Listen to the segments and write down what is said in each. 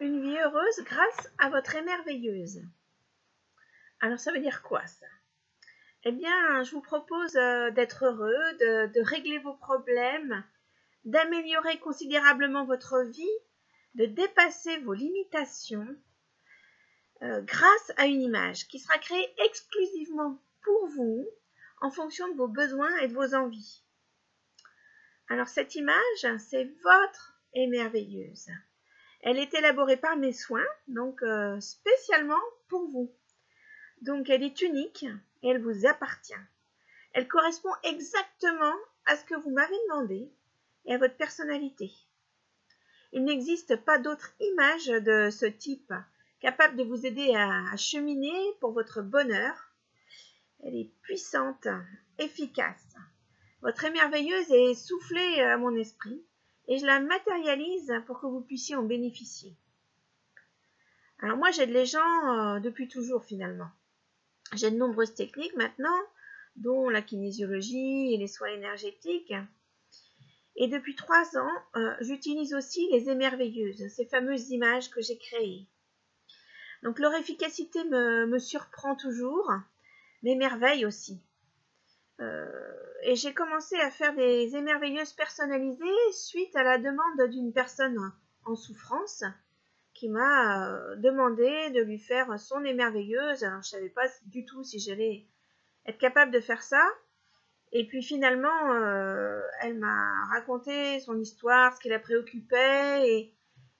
Une vie heureuse grâce à votre émerveilleuse. Alors ça veut dire quoi ça? Eh bien, je vous propose d'être heureux, de régler vos problèmes, d'améliorer considérablement votre vie, de dépasser vos limitations grâce à une image qui sera créée exclusivement pour vous en fonction de vos besoins et de vos envies. Alors cette image, c'est votre émerveilleuse. Elle est élaborée par mes soins, donc spécialement pour vous. Donc elle est unique et elle vous appartient. Elle correspond exactement à ce que vous m'avez demandé et à votre personnalité. Il n'existe pas d'autre image de ce type capable de vous aider à cheminer pour votre bonheur. Elle est puissante, efficace. Votre émerveilleuse est soufflée à mon esprit et je la matérialise pour que vous puissiez en bénéficier. Alors moi j'aide les gens depuis toujours finalement. J'ai de nombreuses techniques maintenant, dont la kinésiologie et les soins énergétiques. Et depuis 3 ans, j'utilise aussi les émerveilleuses, ces fameuses images que j'ai créées. Donc leur efficacité me surprend toujours, m'émerveille aussi. Et j'ai commencé à faire des émerveilleuses personnalisées suite à la demande d'une personne en souffrance qui m'a demandé de lui faire son émerveilleuse. Alors, je ne savais pas du tout si j'allais être capable de faire ça. Et puis finalement, elle m'a raconté son histoire, ce qui la préoccupait.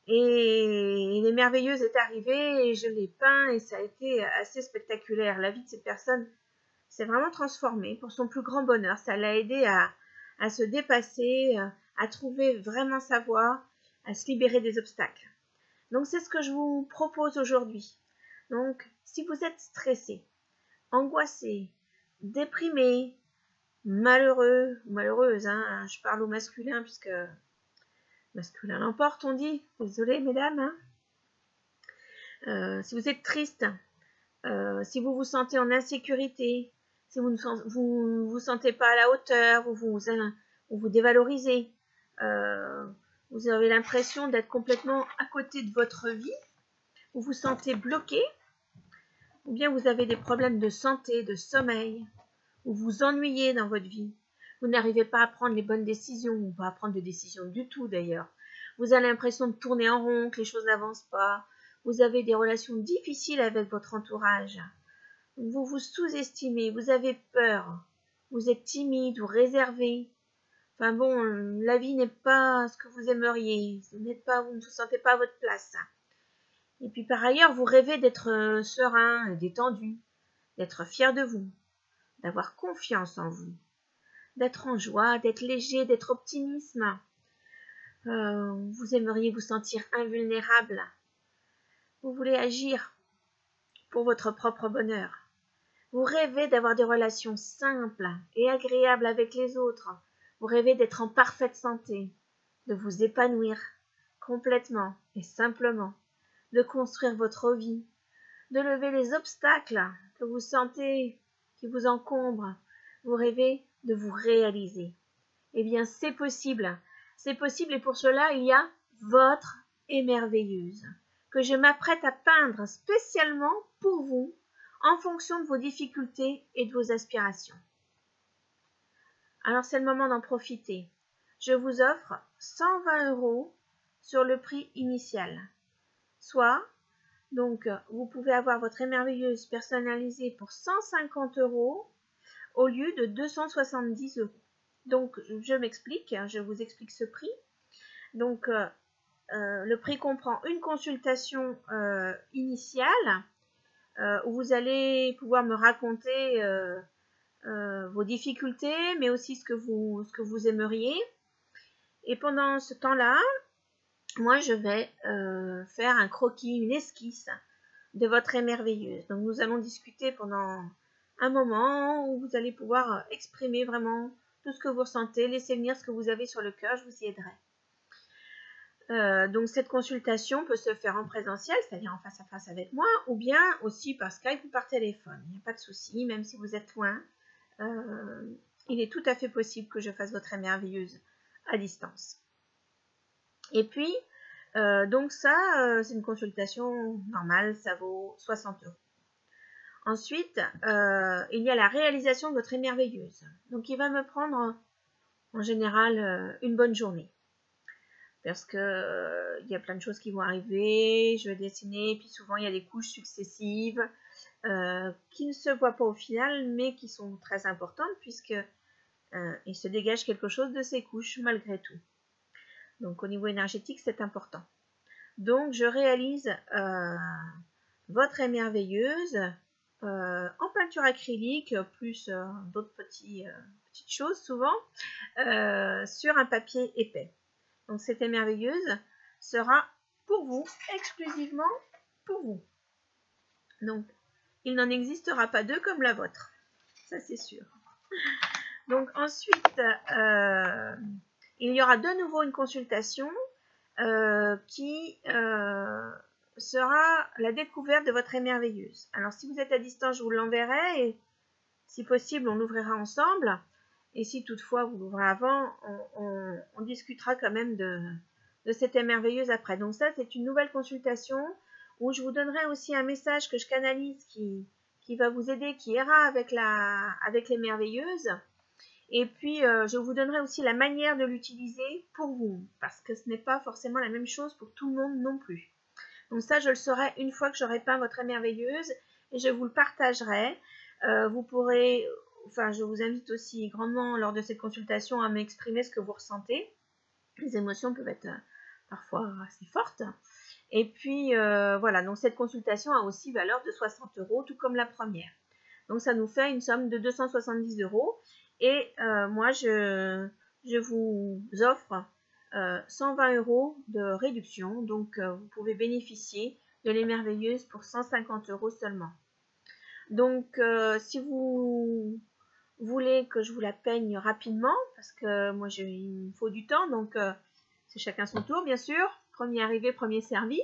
Et l'émerveilleuse est arrivée et je l'ai peint et ça a été assez spectaculaire. La vie de cette personne s'est vraiment transformée pour son plus grand bonheur. Ça l'a aidé à se dépasser, à trouver vraiment sa voie, à se libérer des obstacles. Donc c'est ce que je vous propose aujourd'hui. Donc si vous êtes stressé, angoissé, déprimé, malheureux ou malheureuse, hein, je parle au masculin puisque masculin l'emporte, on dit. Désolée mesdames. Si vous êtes triste, si vous vous sentez en insécurité, si vous ne vous sentez pas à la hauteur, vous vous dévalorisez, vous avez l'impression d'être complètement à côté de votre vie, vous vous sentez bloqué, ou bien vous avez des problèmes de santé, de sommeil, ou vous ennuyez dans votre vie, vous n'arrivez pas à prendre les bonnes décisions, ou pas à prendre de décisions du tout d'ailleurs, vous avez l'impression de tourner en rond, que les choses n'avancent pas, vous avez des relations difficiles avec votre entourage, vous vous sous-estimez, vous avez peur, vous êtes timide ou réservé, enfin bon, la vie n'est pas ce que vous aimeriez, vous ne vous sentez pas à votre place. Et puis par ailleurs, vous rêvez d'être serein, détendu, d'être fier de vous, d'avoir confiance en vous, d'être en joie, d'être léger, d'être optimiste. Vous aimeriez vous sentir invulnérable. Vous voulez agir pour votre propre bonheur. Vous rêvez d'avoir des relations simples et agréables avec les autres. Vous rêvez d'être en parfaite santé, de vous épanouir complètement et simplement, de construire votre vie, de lever les obstacles que vous sentez qui vous encombrent. Vous rêvez de vous réaliser. Eh bien, c'est possible. C'est possible et pour cela, il y a votre émerveilleuse que je m'apprête à peindre spécialement pour vous en fonction de vos difficultés et de vos aspirations. Alors, c'est le moment d'en profiter. Je vous offre 120 € sur le prix initial. Soit, donc, vous pouvez avoir votre émerveilleuse personnalisée pour 150 € au lieu de 270 €. Donc, je m'explique, je vous explique ce prix. Donc, le prix comprend une consultation initiale où vous allez pouvoir me raconter vos difficultés, mais aussi ce que vous aimeriez. Et pendant ce temps-là, moi, je vais faire un croquis, une esquisse de votre émerveilleuse. Donc, nous allons discuter pendant un moment où vous allez pouvoir exprimer vraiment tout ce que vous ressentez, laissez venir ce que vous avez sur le cœur, je vous y aiderai. Donc cette consultation peut se faire en présentiel, c'est-à-dire en face à face avec moi, ou bien aussi par Skype ou par téléphone. Il n'y a pas de souci, même si vous êtes loin, il est tout à fait possible que je fasse votre émerveilleuse à distance. Et puis, Donc ça, c'est une consultation normale, ça vaut 60 €. Ensuite, il y a la réalisation de votre émerveilleuse. Donc il va me prendre en général une bonne journée. Parce que il y a plein de choses qui vont arriver, je vais dessiner, puis souvent il y a des couches successives qui ne se voient pas au final, mais qui sont très importantes puisque il se dégage quelque chose de ces couches malgré tout. Donc au niveau énergétique, c'est important. Donc je réalise votre émerveilleuse en peinture acrylique, plus d'autres petites choses souvent, sur un papier épais. Donc cette émerveilleuse sera pour vous, exclusivement pour vous. Donc il n'en existera pas deux comme la vôtre, ça c'est sûr. Donc ensuite, il y aura de nouveau une consultation qui sera la découverte de votre émerveilleuse. Alors si vous êtes à distance, je vous l'enverrai et si possible, on l'ouvrira ensemble. Et si toutefois vous l'ouvrez avant, on discutera quand même de cette émerveilleuse après. Donc ça, c'est une nouvelle consultation où je vous donnerai aussi un message que je canalise qui va vous aider, qui ira avec l'émerveilleuse. Et puis, je vous donnerai aussi la manière de l'utiliser pour vous, parce que ce n'est pas forcément la même chose pour tout le monde non plus. Donc ça, je le saurai une fois que j'aurai peint votre émerveilleuse et je vous le partagerai. Vous pourrez, enfin, je vous invite aussi grandement lors de cette consultation à m'exprimer ce que vous ressentez. Les émotions peuvent être parfois assez fortes. Et puis, voilà, donc cette consultation a aussi valeur de 60 €, tout comme la première. Donc ça nous fait une somme de 270 €. Et moi, je vous offre 120 € de réduction. Donc, vous pouvez bénéficier de l'émerveilleuse pour 150 € seulement. Donc, si vous voulez que je vous la peigne rapidement, parce que moi, il me faut du temps, donc c'est chacun son tour, bien sûr. Premier arrivé, premier servi.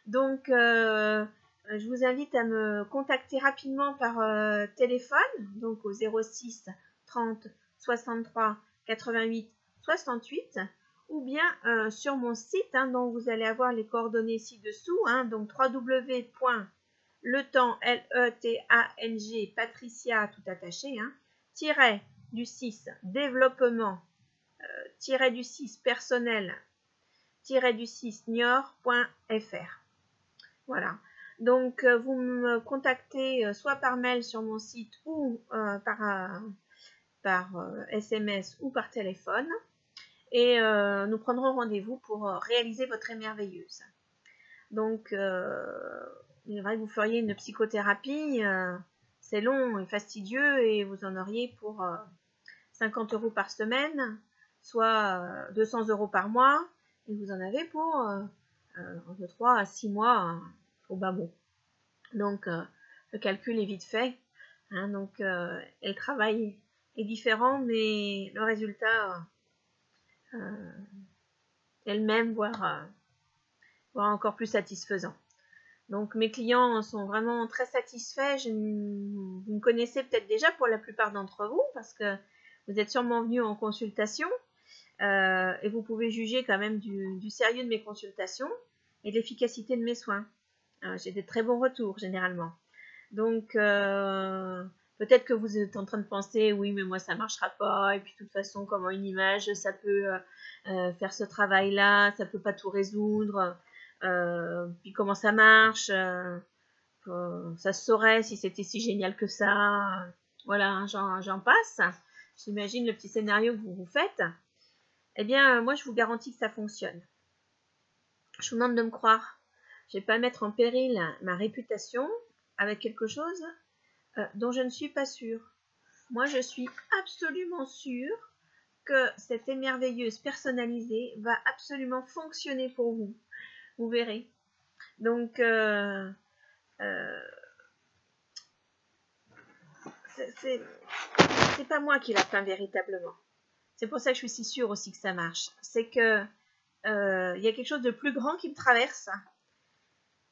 Donc, je vous invite à me contacter rapidement par téléphone, donc au 06 30 63 88 68, ou bien sur mon site, dont vous allez avoir les coordonnées ci-dessous, donc www.letang, Patricia, tout attaché, du 6 développement, du 6 personnel, du 6 niort.fr. Voilà. Donc, vous me contactez soit par mail sur mon site ou par SMS ou par téléphone. Et nous prendrons rendez-vous pour réaliser votre émerveilleuse. Donc, il est vrai que vous feriez une psychothérapie. C'est long et fastidieux et vous en auriez pour 50 € par semaine, soit 200 € par mois. Et vous en avez pour de 3 à 6 mois au bas mot. Donc, le calcul est vite fait. Donc, et le travail est différent, mais le résultat est le même, voire encore plus satisfaisant. Donc, mes clients sont vraiment très satisfaits. Vous me connaissez peut-être déjà pour la plupart d'entre vous, parce que vous êtes sûrement venus en consultation. Et vous pouvez juger quand même du sérieux de mes consultations et de l'efficacité de mes soins. J'ai des très bons retours généralement. Donc peut-être que vous êtes en train de penser oui mais moi ça marchera pas et puis de toute façon comment une image ça peut faire ce travail là, ça peut pas tout résoudre, puis comment ça marche, ça se saurait si c'était si génial que ça, voilà, j'en passe. J'imagine le petit scénario que vous vous faites. Eh bien, moi, je vous garantis que ça fonctionne. Je vous demande de me croire. Je ne vais pas mettre en péril ma réputation avec quelque chose dont je ne suis pas sûre. Moi, je suis absolument sûre que cette émerveilleuse personnalisée va absolument fonctionner pour vous. Vous verrez. Donc, c'est pas moi qui l'a peint véritablement. C'est pour ça que je suis si sûre aussi que ça marche. C'est que il y a quelque chose de plus grand qui me traverse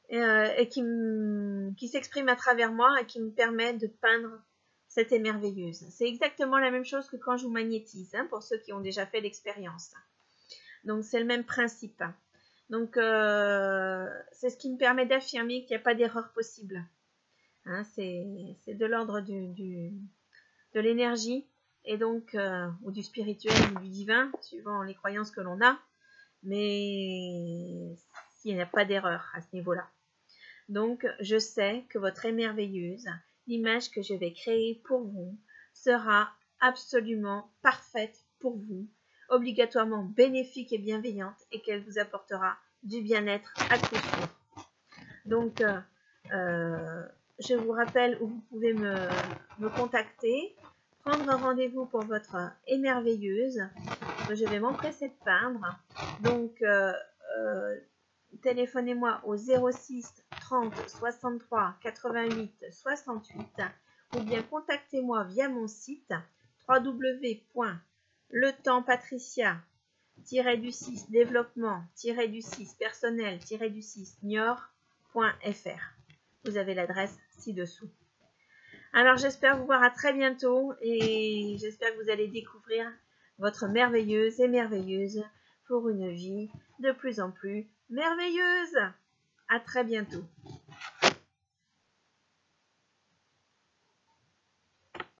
et qui s'exprime à travers moi et qui me permet de peindre cette émerveilleuse. C'est exactement la même chose que quand je vous magnétise, pour ceux qui ont déjà fait l'expérience. Donc c'est le même principe. Donc, c'est ce qui me permet d'affirmer qu'il n'y a pas d'erreur possible. Hein, c'est de l'ordre de l'énergie, et donc, ou du spirituel, ou du divin, suivant les croyances que l'on a. Mais il n'y a pas d'erreur à ce niveau-là. Donc, je sais que votre émerveilleuse, l'image que je vais créer pour vous, sera absolument parfaite pour vous, obligatoirement bénéfique et bienveillante, et qu'elle vous apportera du bien-être à coup sûr. Donc, je vous rappelle où vous pouvez me contacter, prendre un rendez-vous pour votre émerveilleuse, que je vais m'empresser de peindre. Donc, téléphonez-moi au 06 30 63 88 68 ou bien contactez-moi via mon site www.letempspatricia-du6 développement-du6 personnel-du6 niort.fr. Vous avez l'adresse ci-dessous. Alors j'espère vous voir à très bientôt et j'espère que vous allez découvrir votre merveilleuse et merveilleuse pour une vie de plus en plus merveilleuse. À très bientôt.